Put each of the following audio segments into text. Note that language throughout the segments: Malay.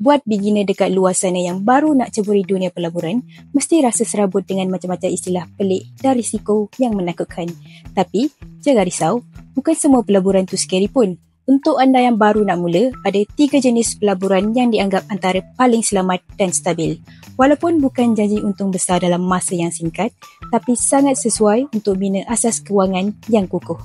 Buat beginner dekat luar sana yang baru nak ceburi dunia pelaburan, mesti rasa serabut dengan macam-macam istilah pelik dan risiko yang menakutkan. Tapi, jangan risau, bukan semua pelaburan tu scary pun. Untuk anda yang baru nak mula, ada 3 jenis pelaburan yang dianggap antara paling selamat dan stabil. Walaupun bukan janji untung besar dalam masa yang singkat, tapi sangat sesuai untuk bina asas kewangan yang kukuh.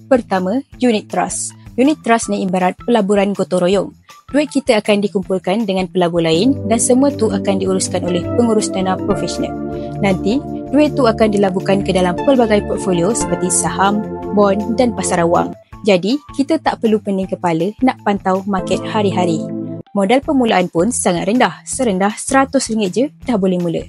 Pertama, unit trust. Unit trust ni ibarat pelaburan gotong royong. Duit kita akan dikumpulkan dengan pelabur lain dan semua tu akan diuruskan oleh pengurus dana profesional. Nanti, duit tu akan dilaburkan ke dalam pelbagai portfolio seperti saham, bond dan pasaran wang. Jadi, kita tak perlu pening kepala nak pantau market hari-hari. Modal permulaan pun sangat rendah. Serendah RM100 je dah boleh mula.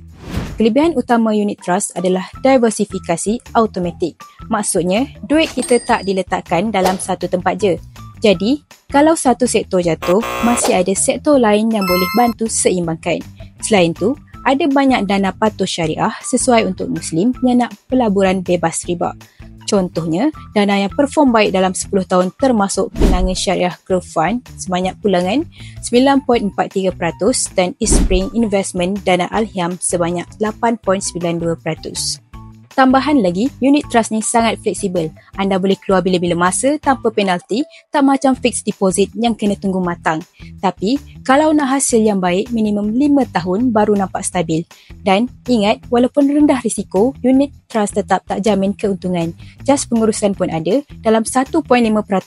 Kelebihan utama unit trust adalah diversifikasi automatik. Maksudnya, duit kita tak diletakkan dalam satu tempat je. Jadi, kalau satu sektor jatuh, masih ada sektor lain yang boleh bantu seimbangkan. Selain tu, ada banyak dana patuh syariah sesuai untuk Muslim yang nak pelaburan bebas riba. Contohnya, dana yang perform baik dalam 10 tahun termasuk Kenanga Syariah Growth Fund sebanyak pulangan 9.43% dan Eastspring Investment Dana Al-Hiam sebanyak 8.92%. Tambahan lagi, unit trust ni sangat fleksibel. Anda boleh keluar bila-bila masa tanpa penalti, tak macam fixed deposit yang kena tunggu matang. Tapi, kalau nak hasil yang baik, minimum 5 tahun baru nampak stabil. Dan ingat, walaupun rendah risiko, unit trust tetap tak jamin keuntungan. Jas pengurusan pun ada dalam 1.5%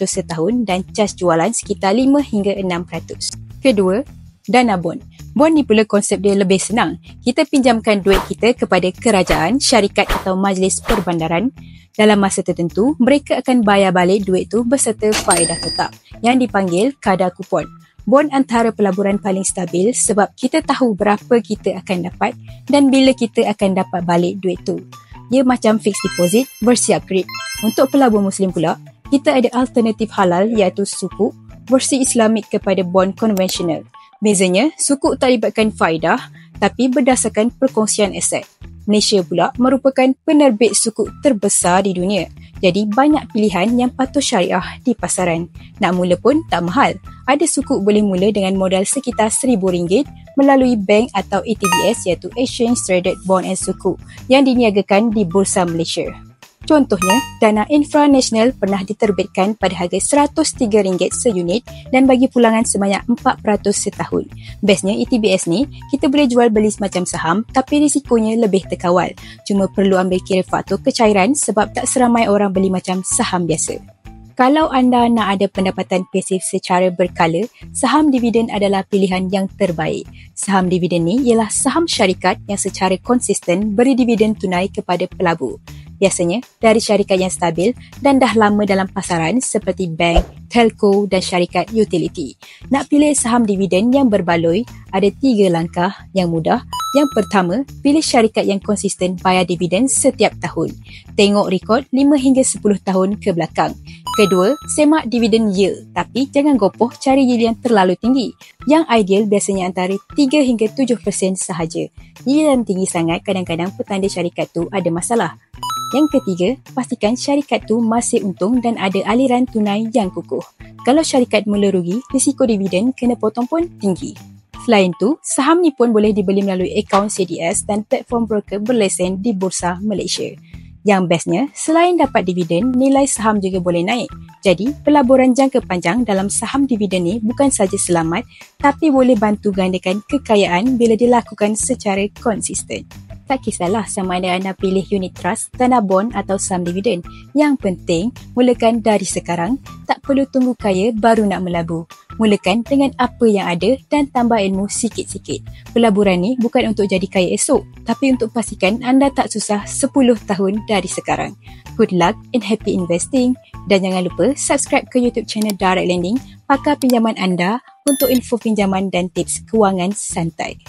setahun dan jas jualan sekitar 5 hingga 6%. Kedua, dana bond. Bond ni pula konsep dia lebih senang. Kita pinjamkan duit kita kepada kerajaan, syarikat atau majlis perbandaran. Dalam masa tertentu, mereka akan bayar balik duit tu berserta faedah tetap yang dipanggil kadar kupon. Bond antara pelaburan paling stabil sebab kita tahu berapa kita akan dapat dan bila kita akan dapat balik duit tu. Dia macam fixed deposit versi upgrade. Untuk pelabur Muslim pula, kita ada alternatif halal iaitu sukuk versi Islamik kepada bond konvensional. Bezanya, sukuk tak libatkan faedah tapi berdasarkan perkongsian aset. Malaysia pula merupakan penerbit sukuk terbesar di dunia. Jadi banyak pilihan yang patuh syariah di pasaran. Nak mula pun tak mahal. Ada sukuk boleh mula dengan modal sekitar RM1,000 melalui bank atau ATBS iaitu Exchange Traded Bond and Sukuk yang diniagakan di Bursa Malaysia. Contohnya, dana infranasional pernah diterbitkan pada harga RM103 seunit dan bagi pulangan sebanyak 4% setahun. Bestnya ETBS ni, kita boleh jual beli semacam saham tapi risikonya lebih terkawal. Cuma perlu ambil kira faktor kecairan sebab tak seramai orang beli macam saham biasa. Kalau anda nak ada pendapatan pasif secara berkala, saham dividen adalah pilihan yang terbaik. Saham dividen ni ialah saham syarikat yang secara konsisten beri dividen tunai kepada pelabur. Biasanya dari syarikat yang stabil dan dah lama dalam pasaran seperti bank, telco dan syarikat utility. Nak pilih saham dividen yang berbaloi, ada 3 langkah yang mudah. Yang pertama, pilih syarikat yang konsisten bayar dividen setiap tahun. Tengok rekod 5 hingga 10 tahun ke belakang. Kedua, semak dividen yield tapi jangan gopoh cari yield yang terlalu tinggi. Yang ideal biasanya antara 3 hingga 7% sahaja. Yield yang tinggi sangat kadang-kadang petanda syarikat tu ada masalah. Yang ketiga, pastikan syarikat tu masih untung dan ada aliran tunai yang kukuh. Kalau syarikat mula rugi, risiko dividen kena potong pun tinggi. Selain tu, saham ni pun boleh dibeli melalui akaun CDS dan platform broker berlesen di Bursa Malaysia. Yang bestnya, selain dapat dividen, nilai saham juga boleh naik. Jadi, pelaburan jangka panjang dalam saham dividen ni bukan saja selamat, tapi boleh bantu gandakan kekayaan bila dilakukan secara konsisten. Tak kisahlah sama ada anda pilih unit trust, dana bond atau saham dividen. Yang penting, mulakan dari sekarang. Tak perlu tunggu kaya baru nak melabur. Mulakan dengan apa yang ada dan tambah ilmu sikit-sikit. Pelaburan ni bukan untuk jadi kaya esok, tapi untuk pastikan anda tak susah 10 tahun dari sekarang. Good luck and happy investing. Dan jangan lupa subscribe ke YouTube channel Direct Lending, pakar pinjaman anda untuk info pinjaman dan tips kewangan santai.